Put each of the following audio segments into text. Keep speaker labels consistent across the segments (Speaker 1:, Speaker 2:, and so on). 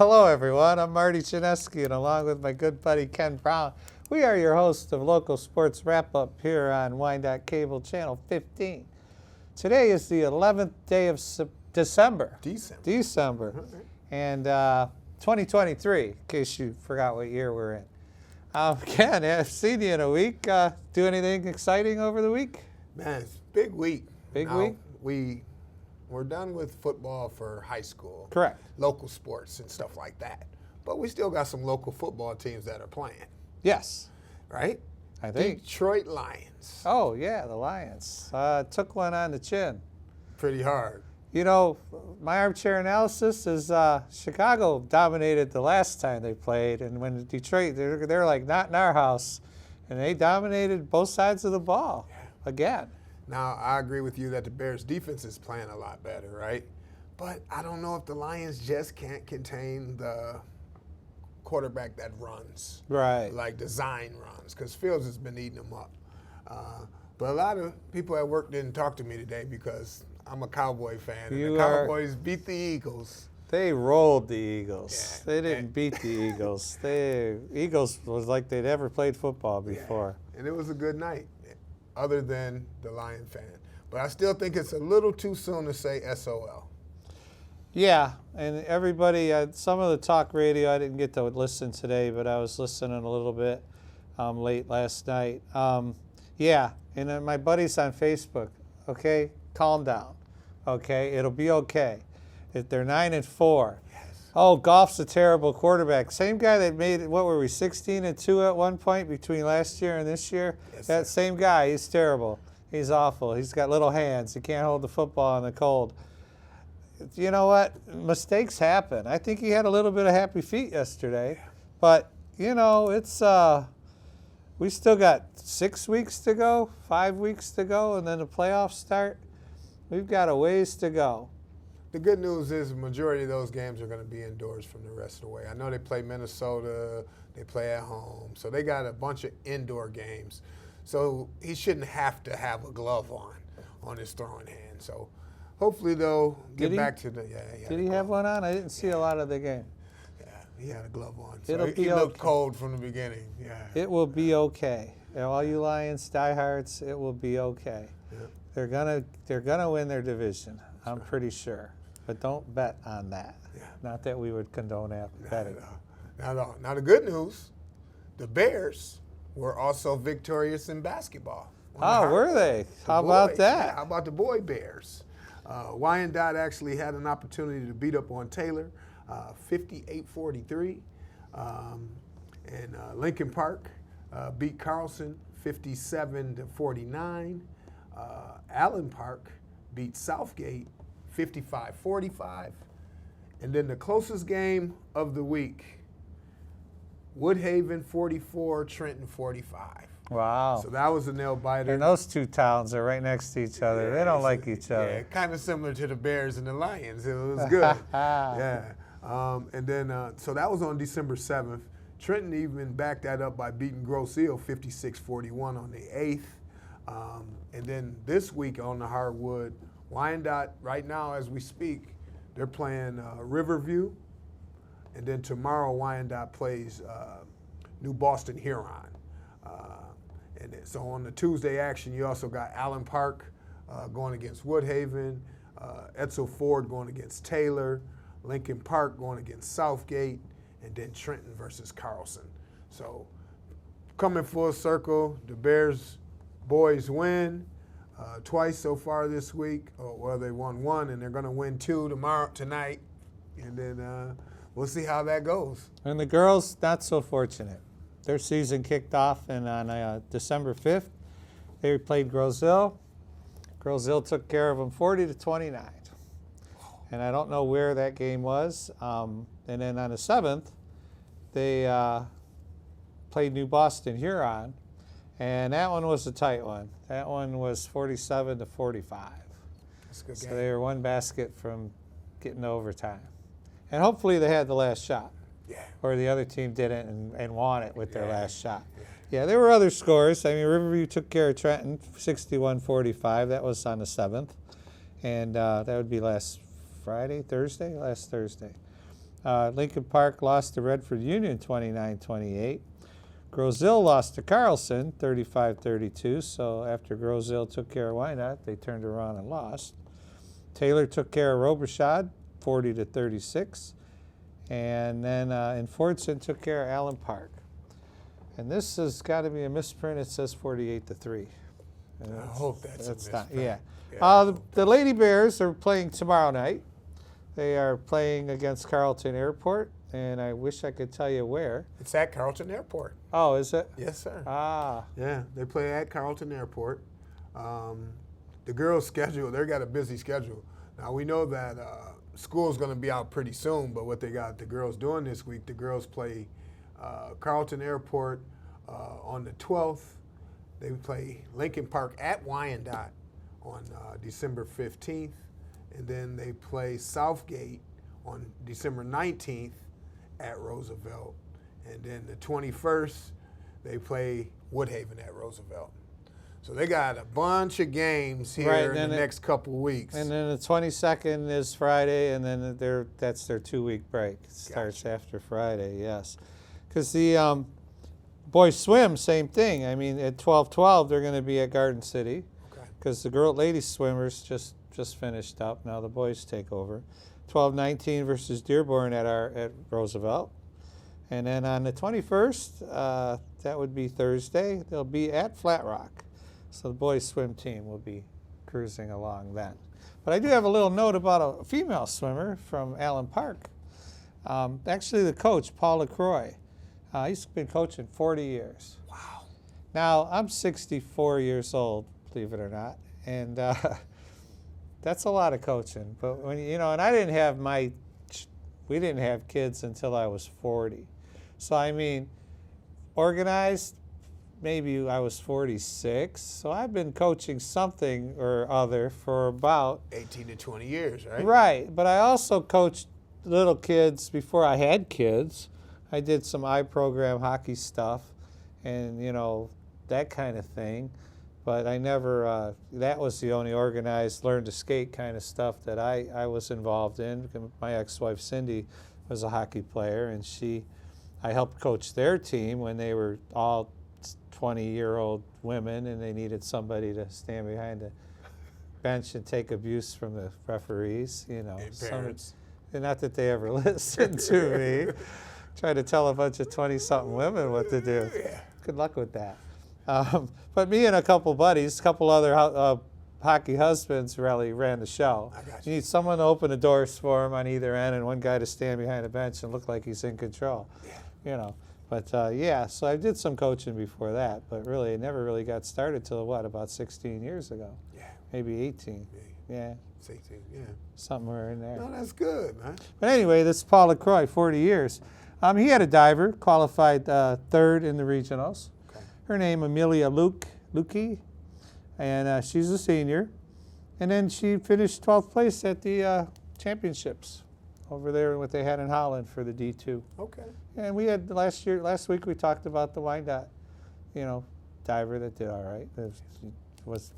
Speaker 1: Hello, everyone. I'm Marty Chinesky, and along with my good buddy Ken Brown, we are your hosts of Local Sports Wrap-Up here on Wyandotte Cable Channel 15. Today is the 11th day of December. December. And 2023, in case you forgot what year we're in. Ken, I've seen you in a week. Do anything exciting over the week?
Speaker 2: Man, it's a big week.
Speaker 1: Big
Speaker 2: now,
Speaker 1: week?
Speaker 2: We're done with football for high school.
Speaker 1: Correct.
Speaker 2: Local sports and stuff like that. But we still got some local football teams that are playing.
Speaker 1: Yes.
Speaker 2: Right?
Speaker 1: I think.
Speaker 2: Detroit Lions.
Speaker 1: Oh, yeah, the Lions. Took one on the chin.
Speaker 2: Pretty hard.
Speaker 1: You know, my armchair analysis is Chicago dominated the last time they played, and when Detroit, they're like not in our house, and they dominated both sides of the ball again.
Speaker 2: Now, I agree with you that the Bears' defense is playing a lot better, right? But I don't know if the Lions just can't contain the quarterback that runs.
Speaker 1: Right.
Speaker 2: Like design runs, because Fields has been eating them up. But a lot of people at work didn't talk to me today because I'm a Cowboy fan, and the Cowboys beat the Eagles.
Speaker 1: They rolled the Eagles.
Speaker 2: Yeah.
Speaker 1: They didn't beat the Eagles. Eagles was like they'd never played football before.
Speaker 2: Yeah. And it was a good night, other than the Lion fan. But I still think it's a little too soon to say SOL.
Speaker 1: Yeah, and everybody, some of the talk radio, I didn't get to listen today, but I was listening a little bit late last night. Yeah, and then my buddies on Facebook, okay, calm down, okay, it'll be okay. If they're 9-4.
Speaker 2: Yes.
Speaker 1: Oh, Goff's a terrible quarterback. Same guy that made, what were we, 16-2 at one point between last year and this year?
Speaker 2: Yes,
Speaker 1: that
Speaker 2: sir.
Speaker 1: same guy, he's terrible. He's awful. He's got little hands. He can't hold the football in the cold. You know what? Mistakes happen. I think he had a little bit of happy feet yesterday. But, you know, it's we still got 6 weeks to go, 5 weeks to go, and then the playoffs start. We've got a ways to go.
Speaker 2: The good news is the majority of those games are going to be indoors from the rest of the way. I know they play Minnesota, they play at home, so they got a bunch of indoor games. So he shouldn't have to have a glove on his throwing hand. So hopefully they'll get back to the
Speaker 1: Did he have one on? I didn't see a lot of the game.
Speaker 2: Yeah, he had a glove on.
Speaker 1: It'll
Speaker 2: So
Speaker 1: be
Speaker 2: he looked
Speaker 1: okay.
Speaker 2: cold from the beginning. Yeah.
Speaker 1: It will be okay. And all you Lions diehards, it will be okay.
Speaker 2: Yeah.
Speaker 1: They're gonna win their division. I'm pretty sure. But don't bet on that.
Speaker 2: Yeah.
Speaker 1: Not that we would condone betting.
Speaker 2: Not at all. Now the good news, the Bears were also victorious in basketball.
Speaker 1: Oh, were they? How about that?
Speaker 2: Yeah, how about the boy Bears? Wyandotte actually had an opportunity to beat up on Taylor, 58-43. And Lincoln Park beat Carlson 57-49. Allen Park beat Southgate 55-45. And then the closest game of the week, Woodhaven 44, Trenton 45.
Speaker 1: Wow.
Speaker 2: So that was a nail biter.
Speaker 1: And those two towns are right next to each other. They don't like each
Speaker 2: Yeah,
Speaker 1: other.
Speaker 2: kind of similar to the Bears and the Lions. It was good. Yeah. And then, so that was on December 7th. Trenton even backed that up by beating Grosse Ile 56-41 on the 8th. And then this week on the hardwood, Wyandotte, right now as we speak, they're playing Riverview. And then tomorrow, Wyandotte plays New Boston Huron. And so on the Tuesday action, you also got Allen Park going against Woodhaven, Edsel Ford going against Taylor, Lincoln Park going against Southgate, and then Trenton versus Carlson. So coming full circle, the Bears boys win twice so far this week. Well, they won one, and they're going to win two tonight. And then we'll see how that goes.
Speaker 1: And the girls, not so fortunate. Their season kicked off on December 5th. They played Grosse Ile. Grosse Ile took care of them 40-29. And I don't know where that game was. And then on the 7th, they played New Boston Huron. And that one was a tight one. That one was 47-45.
Speaker 2: That's a good
Speaker 1: So
Speaker 2: game.
Speaker 1: they were one basket from getting to overtime. And hopefully they had the last shot.
Speaker 2: Yeah.
Speaker 1: Or the other team didn't and won it with their last shot. Yeah, there were other scores. I mean, Riverview took care of Trenton, 61-45. That was on the 7th. And that would be last Thursday. Lincoln Park lost to Redford Union 29-28. Grosville lost to Carlson 35-32. So after Grosville took care of Wyandotte, they turned around and lost. Taylor took care of Robershad 40-36. And then in Fordson took care of Allen Park. And this has got to be a misprint. It says 48-3.
Speaker 2: I hope that's a misprint.
Speaker 1: Yeah.
Speaker 2: Yeah.
Speaker 1: The Lady Bears are playing tomorrow night. They are playing against Carleton Airport, and I wish I could tell you where.
Speaker 2: It's at Carleton Airport.
Speaker 1: Oh, is it?
Speaker 2: Yes, sir.
Speaker 1: Ah.
Speaker 2: Yeah, they play at Carleton Airport. The girls' schedule, they got a busy schedule. Now, we know that school's going to be out pretty soon, but what they got the girls doing this week, the girls play Carleton Airport on the 12th. They play Lincoln Park at Wyandotte on December 15th. And then they play Southgate on December 19th at Roosevelt. And then the 21st, they play Woodhaven at Roosevelt. So they got a bunch of games here in the next couple weeks.
Speaker 1: And then the 22nd is Friday, and then that's their 2-week break. It starts after Friday, yes. Because the boys swim, same thing. I mean, at 12-12, they're going to be at Garden City. Because the ladies swimmers just finished up. Now the boys take over. 12-19 versus Dearborn at Roosevelt. And then on the 21st, that would be Thursday, they'll be at Flat Rock. So the boys swim team will be cruising along then. But I do have a little note about a female swimmer from Allen Park. Actually, the coach, Paul LaCroix, he's been coaching 40 years.
Speaker 2: Wow.
Speaker 1: Now, I'm 64 years old, believe it or not. And that's a lot of coaching. But when and I didn't have we didn't have kids until I was 40. So I mean, organized, maybe I was 46. So I've been coaching something or other for about
Speaker 2: 18 to 20 years, right?
Speaker 1: Right. But I also coached little kids before I had kids. I did some I-program hockey stuff and, that kind of thing. But I never, that was the only organized learn to skate kind of stuff that I was involved in. My ex-wife Cindy was a hockey player, and I helped coach their team when they were all 20-year-old women and they needed somebody to stand behind the bench and take abuse from the referees,
Speaker 2: And parents.
Speaker 1: And not that they ever listened to me. Try to tell a bunch of 20-something women what to do.
Speaker 2: Yeah.
Speaker 1: Good luck with that. But me and a couple buddies, a couple other hockey husbands really ran the show.
Speaker 2: I got
Speaker 1: You need someone to open the doors for him on either end and one guy to stand behind a bench and look like he's in control.
Speaker 2: Yeah.
Speaker 1: But so I did some coaching before that, but really it never really got started till about 16 years ago.
Speaker 2: Yeah.
Speaker 1: Maybe 18. Yeah.
Speaker 2: 16, yeah.
Speaker 1: Somewhere in there.
Speaker 2: No, that's good, man.
Speaker 1: But anyway, this is Paul LaCroix, 40 years. He had a diver, qualified third in the regionals.
Speaker 2: Okay.
Speaker 1: Her name, Amelia Lukey, and she's a senior. And then she finished 12th place at the championships over there, what they had in Holland for the D2.
Speaker 2: Okay.
Speaker 1: And we had last week we talked about the Wyandotte, diver that did all right.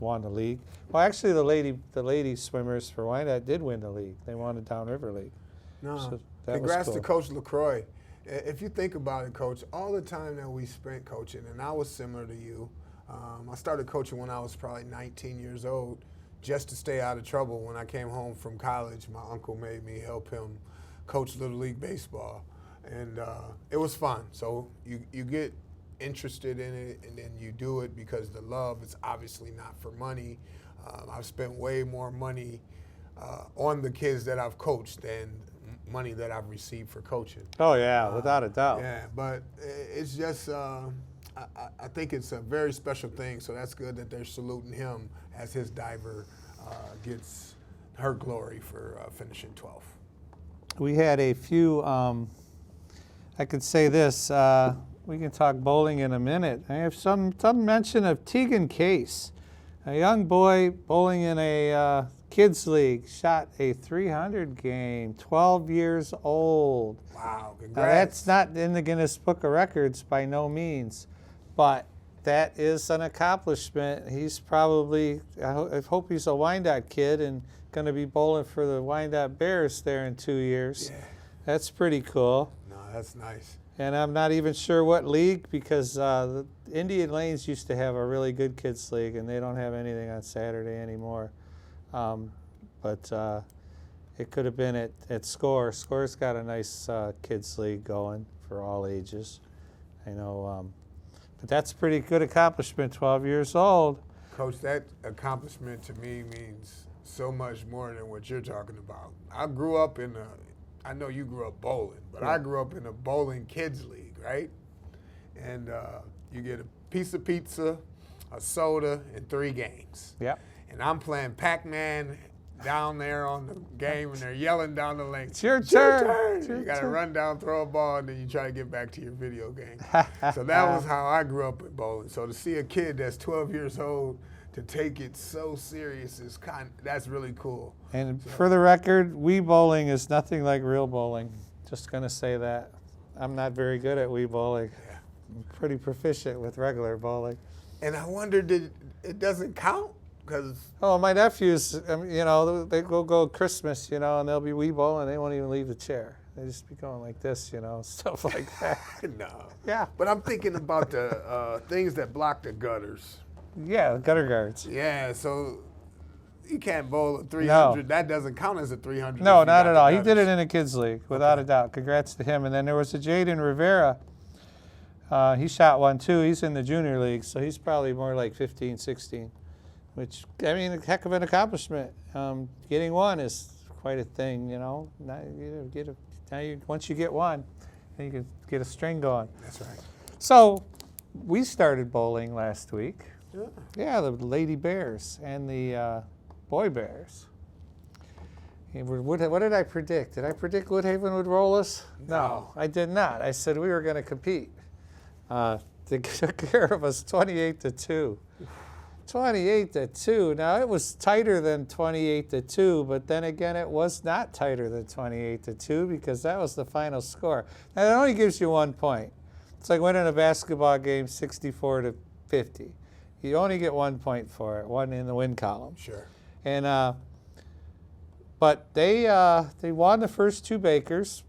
Speaker 1: Won the league. Well, actually, the lady swimmers for Wyandotte did win the league. They won the Downriver League.
Speaker 2: No.
Speaker 1: So that
Speaker 2: Congrats
Speaker 1: was
Speaker 2: to
Speaker 1: cool.
Speaker 2: Coach LaCroix. If you think about it, Coach, all the time that we spent coaching, and I was similar to you. I started coaching when I was probably 19 years old, just to stay out of trouble. When I came home from college, my uncle made me help him coach Little League Baseball. And it was fun. So you get interested in it, and then you do it because the love is obviously not for money. I've spent way more money on the kids that I've coached than money that I've received for coaching.
Speaker 1: Oh, yeah, without a doubt.
Speaker 2: Yeah, but it's just, I think it's a very special thing, so that's good that they're saluting him as his diver gets her glory for finishing 12th.
Speaker 1: We had a few, I could say this, we can talk bowling in a minute. I have some mention of Tegan Case, a young boy bowling in a kids league, shot a 300 game, 12 years old.
Speaker 2: Wow, congrats.
Speaker 1: Now, that's not in the Guinness Book of Records by no means, but that is an accomplishment. He's probably, I hope he's a Wyandotte kid and going to be bowling for the Wyandotte Bears there in 2 years.
Speaker 2: Yeah.
Speaker 1: That's pretty cool.
Speaker 2: No, that's nice.
Speaker 1: And I'm not even sure what league, because the Indian Lanes used to have a really good kids league, and they don't have anything on Saturday anymore. But it could have been at Score. Score's got a nice kids league going for all ages. I know, but that's a pretty good accomplishment. 12 years old.
Speaker 2: Coach, that accomplishment to me means so much more than what you're talking about. I grew up in I know you grew up bowling, but I grew up in a bowling kids league, right? And you get a piece of pizza, a soda, and 3 games.
Speaker 1: Yep.
Speaker 2: And I'm playing Pac-Man down there on the game, and they're yelling down the lane.
Speaker 1: It's your turn.
Speaker 2: It's your turn. You got to run down, throw a ball, and then you try to get back to your video game. So that was how I grew up with bowling. So to see a kid that's 12 years old to take it so serious is that's really cool.
Speaker 1: And for the record, Wii bowling is nothing like real bowling. Just going to say that. I'm not very good at Wii bowling.
Speaker 2: Yeah.
Speaker 1: I'm pretty proficient with regular bowling.
Speaker 2: And I wonder, it doesn't count? Because
Speaker 1: Oh, my nephews, you know, they go Christmas, you know, and they'll be Wii bowling, and they won't even leave the chair. They just be going like this, you know, stuff like that.
Speaker 2: no.
Speaker 1: Yeah.
Speaker 2: But I'm thinking about the things that block the gutters.
Speaker 1: Yeah, gutter guards.
Speaker 2: Yeah, so you can't bowl a 300.
Speaker 1: No.
Speaker 2: That doesn't count as a 300.
Speaker 1: No, not at all. He did it in a kids league, without a doubt. Congrats to him. And then there was a Jaden Rivera. He shot one too. He's in the junior league, so he's probably more like 15, 16, which, I mean, a heck of an accomplishment. Getting one is quite a thing, you know. Now once you get one, then you can get a string going.
Speaker 2: That's right.
Speaker 1: So we started bowling last week.
Speaker 2: Yeah.
Speaker 1: Yeah, the Lady Bears and the Boy Bears. What did I predict? Did I predict Woodhaven would roll us? No, I did not. I said we were going to compete. They took care of us 28-2. 28-2. Now, it was tighter than 28-2, but then again, it was not tighter than 28-2 because that was the final score. Now, it only gives you 1 point. It's like winning a basketball game 64-50. You only get 1 point for it, one in the win column.
Speaker 2: Sure.
Speaker 1: And but they won the first 2 Bakers,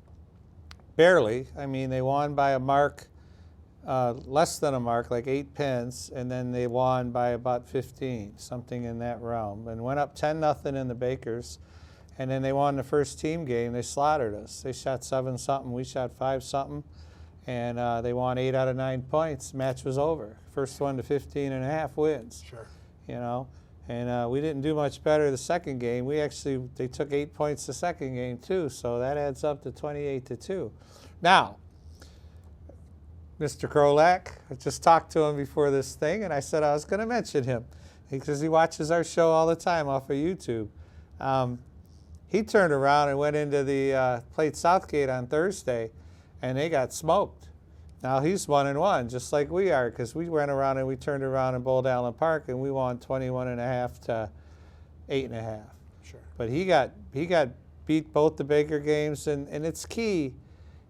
Speaker 1: barely. I mean, they won by a mark, less than a mark, like 8 pins, and then they won by about 15, something in that realm, and went up 10-0 in the Bakers. And then they won the first team game. They slaughtered us. They shot 7-something. We shot 5-something. And they won 8 out of 9 points. Match was over. First one to 15.5 wins.
Speaker 2: Sure.
Speaker 1: You know, and we didn't do much better the second game. They took 8 points the second game too, so that adds up to 28-2. Now, Mr. Krolak, I just talked to him before this thing, and I said I was going to mention him because he watches our show all the time off of YouTube. He turned around and went into played Southgate on Thursday, and they got smoked. Now he's 1-1, just like we are, because we went around and we turned around and bowled Allen Park, and we won 21.5 to 8.5.
Speaker 2: Sure.
Speaker 1: But he got beat both the Baker games, and it's key.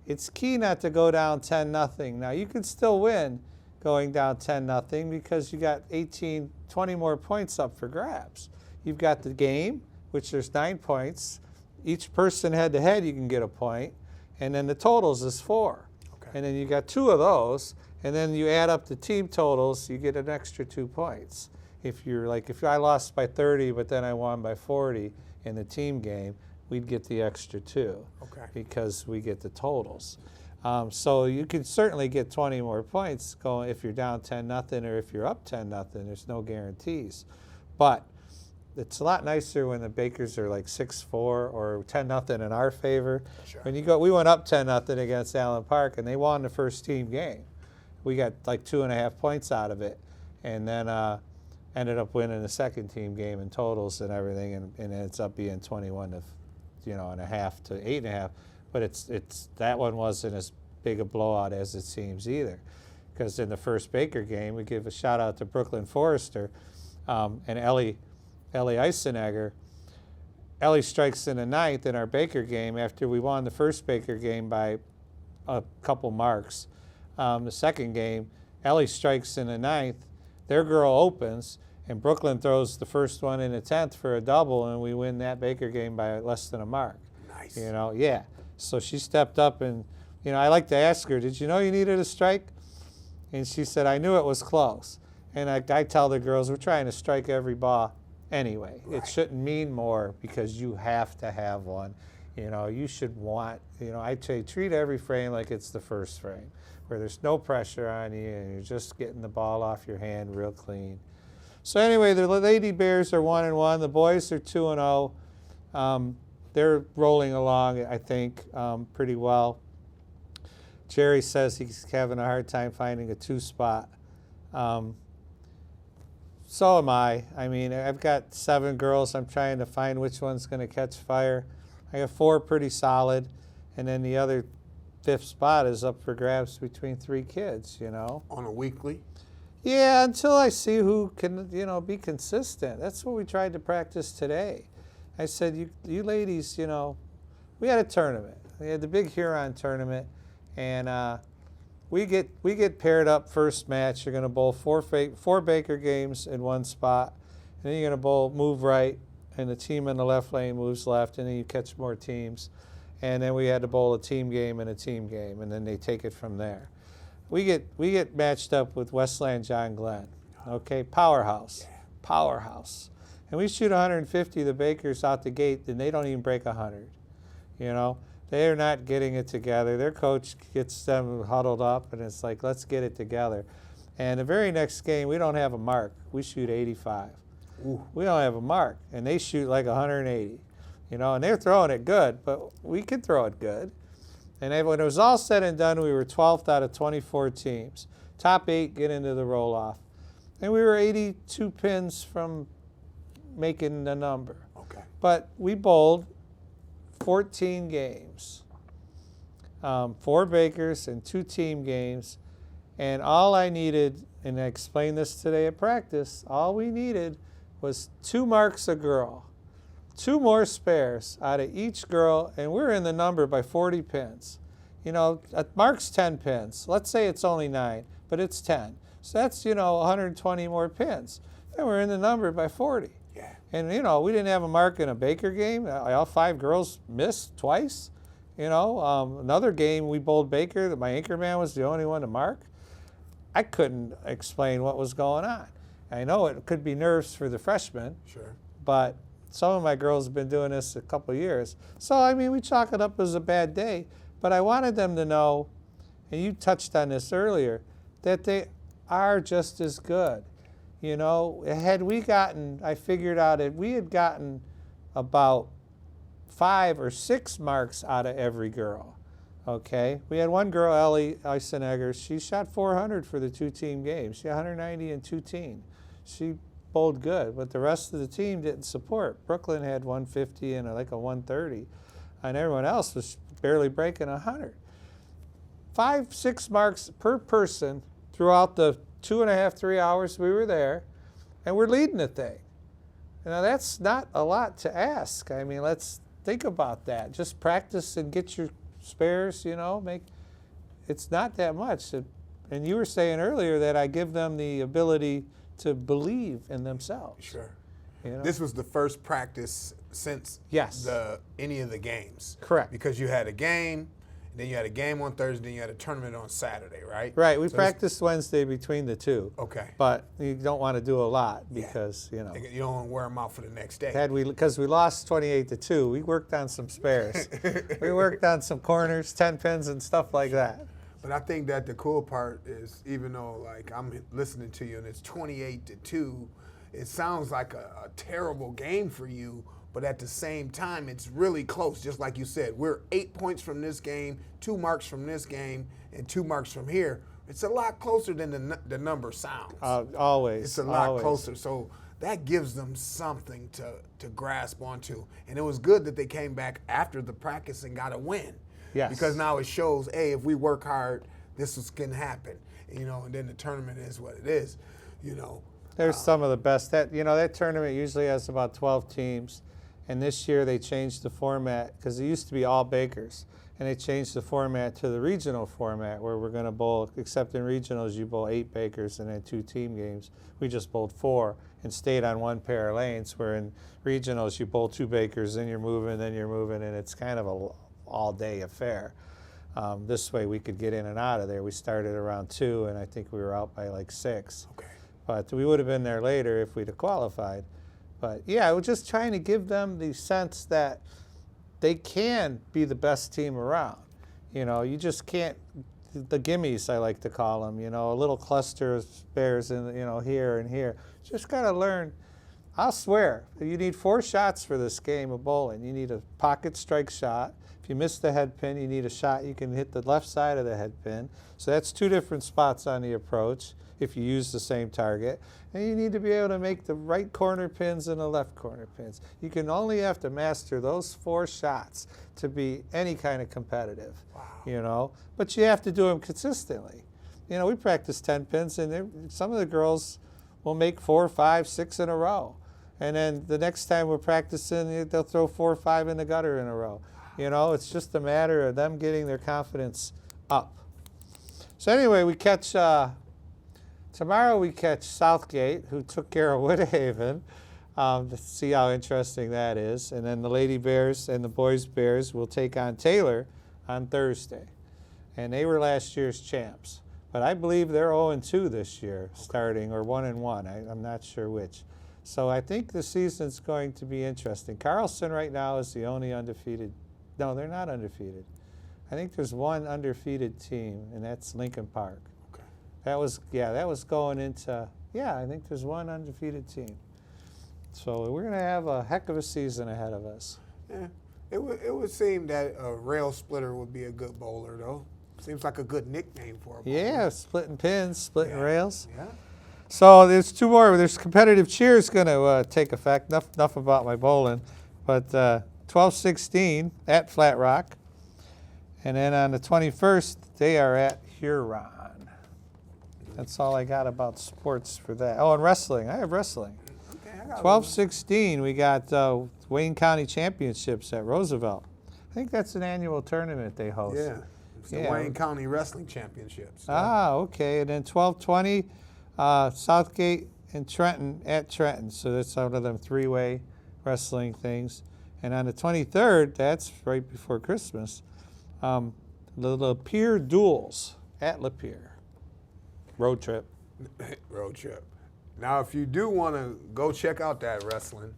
Speaker 1: It's key not to go down 10-0. Now you can still win going down 10-0 because you got 18, 20 more points up for grabs. You've got the game, which there's 9 points. Each person head-to-head you can get a point, and then the totals is 4. And then you got 2 of those, and then you add up the team totals, you get an extra 2 points. If I lost by 30, but then I won by 40 in the team game, we'd get the extra 2 because we get the totals. So you can certainly get 20 more points going if you're down 10-0 or if you're up 10-0. There's no guarantees. But it's a lot nicer when the Bakers are like 6-4 or 10-0 in our favor.
Speaker 2: Sure.
Speaker 1: We went up 10-0 against Allen Park, and they won the first team game. We got like 2.5 points out of it, and then ended up winning the second team game in totals and everything, and it ends up being 21.5 to 8.5. But it's that one wasn't as big a blowout as it seems either, because in the first Baker game, we give a shout out to Brooklyn Forrester and Ellie Eisenegger. Ellie strikes in the 9th in our Baker game after we won the first Baker game by a couple marks. The second game, Ellie strikes in the 9th. Their girl opens, and Brooklyn throws the first one in the 10th for a double, and we win that Baker game by less than a mark.
Speaker 2: Nice.
Speaker 1: You know, yeah. So she stepped up and, I like to ask her, did you know you needed a strike? And she said, I knew it was close. And I tell the girls, we're trying to strike every ball anyway.
Speaker 2: Right.
Speaker 1: It shouldn't mean more because you have to have one. You should want, I say treat every frame like it's the first frame, where there's no pressure on you and you're just getting the ball off your hand real clean. So anyway, the Lady Bears are 1-1. The boys are 2-0. They're rolling along, I think, pretty well. Jerry says he's having a hard time finding a 2 spot. So am I. I mean, I've got 7 girls. I'm trying to find which one's going to catch fire. I got 4 pretty solid, and then the other 5th spot is up for grabs between 3 kids,
Speaker 2: On a weekly?
Speaker 1: Yeah, until I see who can, be consistent. That's what we tried to practice today. I said, you ladies, we had a tournament. We had the big Huron tournament, and we get paired up first match. You're going to bowl 4 Baker games in 1 spot, and then you're going to bowl move right, and the team in the left lane moves left, and then you catch more teams. And then we had to bowl a team game and a team game, and then they take it from there. We get matched up with Westland John Glenn, okay, powerhouse. And we shoot 150, the Bakers out the gate, and they don't even break 100. They are not getting it together. Their coach gets them huddled up, and it's like, let's get it together. And the very next game, we don't have a mark. We shoot 85.
Speaker 2: Ooh.
Speaker 1: We don't have a mark, and they shoot like 180. And they're throwing it good, but we can throw it good. And when it was all said and done, we were 12th out of 24 teams. Top 8 get into the roll-off. And we were 82 pins from making the number.
Speaker 2: Okay.
Speaker 1: But we bowled 14 games, 4 Bakers and 2 team games. And all I needed, and I explained this today at practice, all we needed was 2 marks a girl. 2 more spares out of each girl, and we're in the number by 40 pins. A mark's 10 pins. Let's say it's only 9, but it's 10. So that's, 120 more pins. Then we're in the number by 40.
Speaker 2: Yeah.
Speaker 1: And, we didn't have a mark in a Baker game. All 5 girls missed twice. Another game we bowled Baker, that my anchor man was the only one to mark. I couldn't explain what was going on. I know it could be nerves for the freshmen.
Speaker 2: Sure.
Speaker 1: But some of my girls have been doing this a couple of years. So, we chalk it up as a bad day. But I wanted them to know, and you touched on this earlier, that they are just as good. Had we gotten, I figured out that we had gotten about 5 or 6 marks out of every girl. Okay? We had one girl, Ellie Eisenegger, she shot 400 for the 2 team games. She had 190 and 2 team. She bowled good, but the rest of the team didn't support. Brooklyn had 150 and like a 130, and everyone else was barely breaking 100. 5, 6 marks per person throughout the 2.5, 3 hours we were there, and we're leading the thing. Now that's not a lot to ask. Let's think about that. Just practice and get your spares, it's not that much. And you were saying earlier that I give them the ability to believe in themselves.
Speaker 2: Sure. This was the first practice since any of the games.
Speaker 1: Correct.
Speaker 2: Because you had a game, then you had a game on Thursday, then you had a tournament on Saturday, right?
Speaker 1: Right. We practiced Wednesday between the 2.
Speaker 2: Okay.
Speaker 1: But you don't want to do a lot because,
Speaker 2: you don't want to wear them out for the next day.
Speaker 1: Because we lost 28-2, we worked on some spares. We worked on some corners, 10 pins, and stuff like that.
Speaker 2: But I think that the cool part is, even though I'm listening to you and it's 28-2, it sounds like a terrible game for you, but at the same time, it's really close. Just like you said, we're 8 points from this game, 2 marks from this game, and 2 marks from here. It's a lot closer than the number sounds.
Speaker 1: Always.
Speaker 2: It's a lot closer. So that gives them something to grasp onto. And it was good that they came back after the practice and got a win.
Speaker 1: Yes.
Speaker 2: Because now it shows, hey, if we work hard, this can happen. And then the tournament is what it is.
Speaker 1: There's some of the best. That tournament usually has about 12 teams. And this year they changed the format because it used to be all Bakers. And they changed the format to the regional format where we're going to bowl, except in regionals, you bowl 8 Bakers and then 2 team games. We just bowled 4 and stayed on 1 pair of lanes, where in regionals you bowl 2 Bakers, then you're moving, and it's kind of a all-day affair. This way we could get in and out of there. We started around 2, and I think we were out by like 6.
Speaker 2: Okay.
Speaker 1: But we would have been there later if we'd have qualified. But yeah, we're just trying to give them the sense that they can be the best team around. You know, you just can't, the gimmies, I like to call them, you know, a little cluster of bears in, you know, here and here. Just got to learn. I'll swear, you need 4 shots for this game of bowling. You need a pocket strike shot. If you miss the head pin, you need a shot you can hit the left side of the head pin. So that's 2 different spots on the approach if you use the same target. And you need to be able to make the right corner pins and the left corner pins. You can only have to master those 4 shots to be any kind of competitive.
Speaker 2: Wow.
Speaker 1: You know, but you have to do them consistently. You know, we practice 10 pins, and some of the girls will make 4, 5, 6 in a row. And then the next time we're practicing, they'll throw 4 or 5 in the gutter in a row. You know, it's just a matter of them getting their confidence up. So anyway, we catch, tomorrow we catch Southgate, who took care of Woodhaven, to see how interesting that is. And then the Lady Bears and the Boys Bears will take on Taylor on Thursday. And they were last year's champs. But I believe they're 0-2 this year, starting, or 1-1. I'm not sure which. So I think the season's going to be interesting. Carlson right now is the only undefeated. No, they're not undefeated. I think there's one undefeated team, and that's Lincoln Park.
Speaker 2: Okay.
Speaker 1: That was going into, I think there's one undefeated team. So we're going to have a heck of a season ahead of us.
Speaker 2: Yeah. It would seem that a rail splitter would be a good bowler, though. Seems like a good nickname for a bowler.
Speaker 1: Yeah, splitting pins, splitting rails.
Speaker 2: Yeah.
Speaker 1: So there's 2 more. There's competitive cheers going to take effect. Enough about my bowling. But 12-16 at Flat Rock. And then on the 21st, they are at Huron. That's all I got about sports for that. Oh, and wrestling. I have wrestling.
Speaker 2: Okay, I got
Speaker 1: 12-16, we got Wayne County Championships at Roosevelt. I think that's an annual tournament they host.
Speaker 2: Yeah. It's the Wayne County Wrestling Championships.
Speaker 1: Ah, okay. And then 12-20, Southgate and Trenton at Trenton. So that's one of them 3-way wrestling things. And on the 23rd, that's right before Christmas, the Lapeer Duels at Lapeer. Road trip.
Speaker 2: Road trip. Now, if you do want to go check out that wrestling,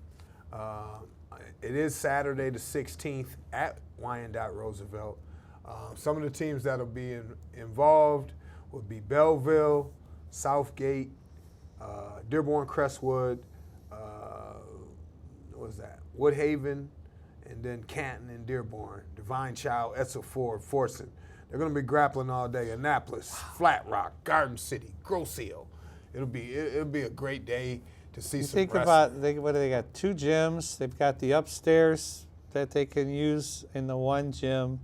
Speaker 2: it is Saturday the 16th at Wyandotte Roosevelt. Some of the teams that will be involved would be Belleville, Southgate, Dearborn Crestwood, what was that? Woodhaven, and then Canton and Dearborn, Divine Child, Etzel Ford, Forson. They're going to be grappling all day. Annapolis, Flat Rock, Garden City, Grosse Ile. It'll be a great day to see some
Speaker 1: Think
Speaker 2: wrestling.
Speaker 1: about what do they got? 2 gyms. They've got the upstairs that they can use in the one gym.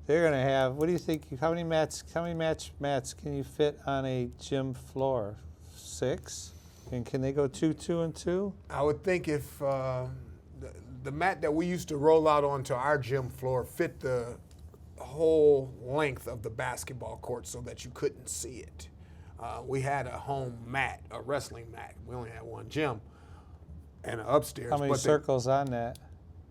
Speaker 1: They're going to have. What do you think? How many mats can you fit on a gym floor? 6. And can they go 2, 2, and 2?
Speaker 2: I would think if the mat that we used to roll out onto our gym floor fit the whole length of the basketball court so that you couldn't see it. We had a home mat, a wrestling mat. We only had one gym and an upstairs.
Speaker 1: How many circles on that?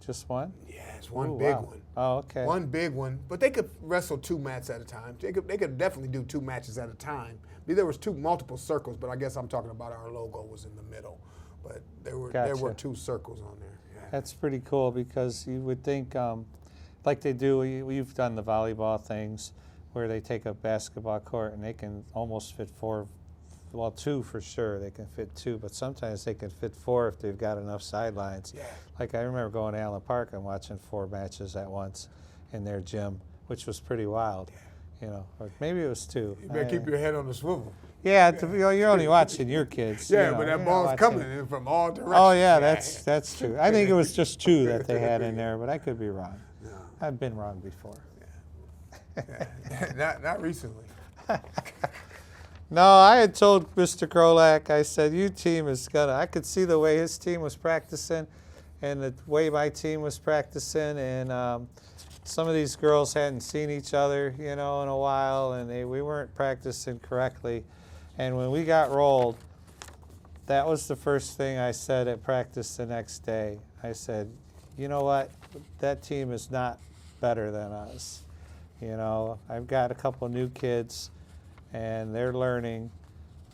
Speaker 1: Just one?
Speaker 2: Yeah, it's one
Speaker 1: Ooh,
Speaker 2: big
Speaker 1: wow.
Speaker 2: one.
Speaker 1: Oh, okay.
Speaker 2: One big one, but they could wrestle 2 mats at a time. They could definitely do 2 matches at a time. There was multiple circles, but I guess I'm talking about our logo was in the middle. But there were 2 circles on there. Yeah.
Speaker 1: That's pretty cool because you would think, like they do, we've done the volleyball things where they take a basketball court and they can almost fit 4, well, 2 for sure. They can fit 2, but sometimes they can fit 4 if they've got enough sidelines.
Speaker 2: Yeah.
Speaker 1: Like I remember going to Allen Park and watching 4 matches at once in their gym, which was pretty wild.
Speaker 2: Yeah.
Speaker 1: You know, or maybe it was 2.
Speaker 2: You better keep your head on the swivel.
Speaker 1: Yeah, you're only watching your kids.
Speaker 2: Yeah,
Speaker 1: you know,
Speaker 2: but that
Speaker 1: you're
Speaker 2: ball's
Speaker 1: not
Speaker 2: coming
Speaker 1: watching.
Speaker 2: in from all directions.
Speaker 1: Oh yeah, that's true. I think it was just 2 that they had in there, but I could be wrong.
Speaker 2: No.
Speaker 1: I've been wrong before.
Speaker 2: Yeah. not recently.
Speaker 1: No, I had told Mr. Krolak, I said, your team is gonna, I could see the way his team was practicing and the way my team was practicing, and some of these girls hadn't seen each other, you know, in a while, and we weren't practicing correctly. And when we got rolled, that was the first thing I said at practice the next day. I said, you know what, that team is not better than us. You know, I've got a couple new kids, and they're learning,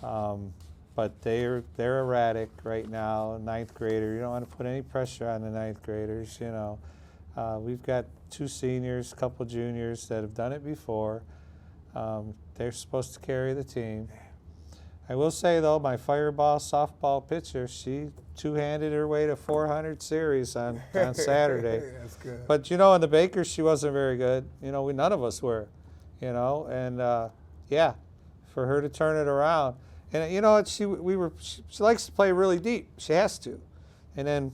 Speaker 1: but they're erratic right now. Ninth grader, you don't want to put any pressure on the ninth graders. You know, we've got 2 seniors, a couple juniors that have done it before. They're supposed to carry the team. I will say, though, my Fireball softball pitcher, she two-handed her way to 400 series on Saturday.
Speaker 2: That's good.
Speaker 1: But, you know, in the Bakers, she wasn't very good. You know, none of us were, you know. And, yeah, for her to turn it around. And, you know, she likes to play really deep. She has to. And then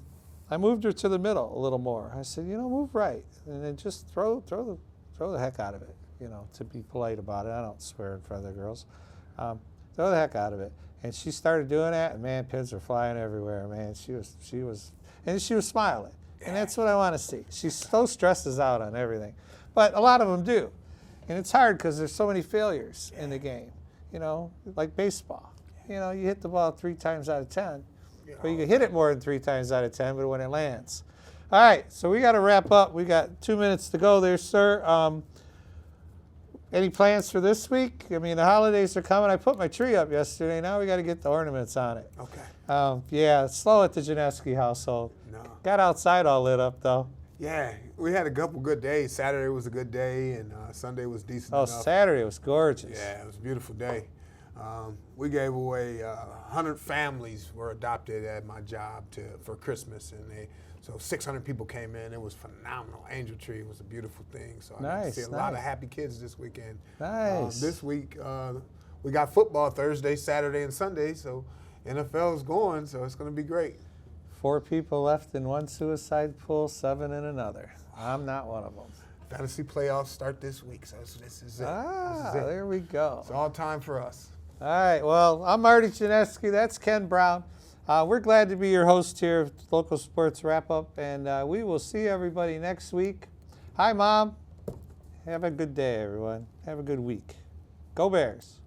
Speaker 1: I moved her to the middle a little more. I said, you know, move right. And then just throw the heck out of it, you know, to be polite about it. I don't swear in front of the girls. Throw the heck out of it. And she started doing that, and man, pins are flying everywhere, man. She was smiling. And that's what I want to see. She so stresses out on everything. But a lot of them do. And it's hard because there's so many failures in the game. You know, like baseball. You know, you hit the ball 3 times out of 10. But you can hit it more than 3 times out of 10, but when it lands. All right, so we got to wrap up. We got 2 minutes to go there, sir. Any plans for this week? I mean, the holidays are coming. I put my tree up yesterday. Now we got to get the ornaments on it.
Speaker 2: Okay.
Speaker 1: Yeah, it's slow at the Janeski household.
Speaker 2: No.
Speaker 1: Got outside all lit up, though.
Speaker 2: Yeah, we had a couple good days. Saturday was a good day, and Sunday was decent enough.
Speaker 1: Saturday was gorgeous.
Speaker 2: Yeah, it was a beautiful day. We gave away 100 families were adopted at my job for Christmas, and so 600 people came in. It was phenomenal. Angel Tree was a beautiful thing. So I got to see a lot of happy kids this weekend.
Speaker 1: Nice.
Speaker 2: This week we got football Thursday, Saturday, and Sunday. So NFL is going, so it's going to be great.
Speaker 1: 4 people left in one suicide pool, 7 in another. I'm not one of them.
Speaker 2: Fantasy playoffs start this week, so this is it.
Speaker 1: There we go.
Speaker 2: It's all time for us.
Speaker 1: All right, well, I'm Marty Janeski. That's Ken Brown. We're glad to be your host here of Local Sports Wrap-Up, and we will see everybody next week. Hi, Mom. Have a good day, everyone. Have a good week. Go Bears.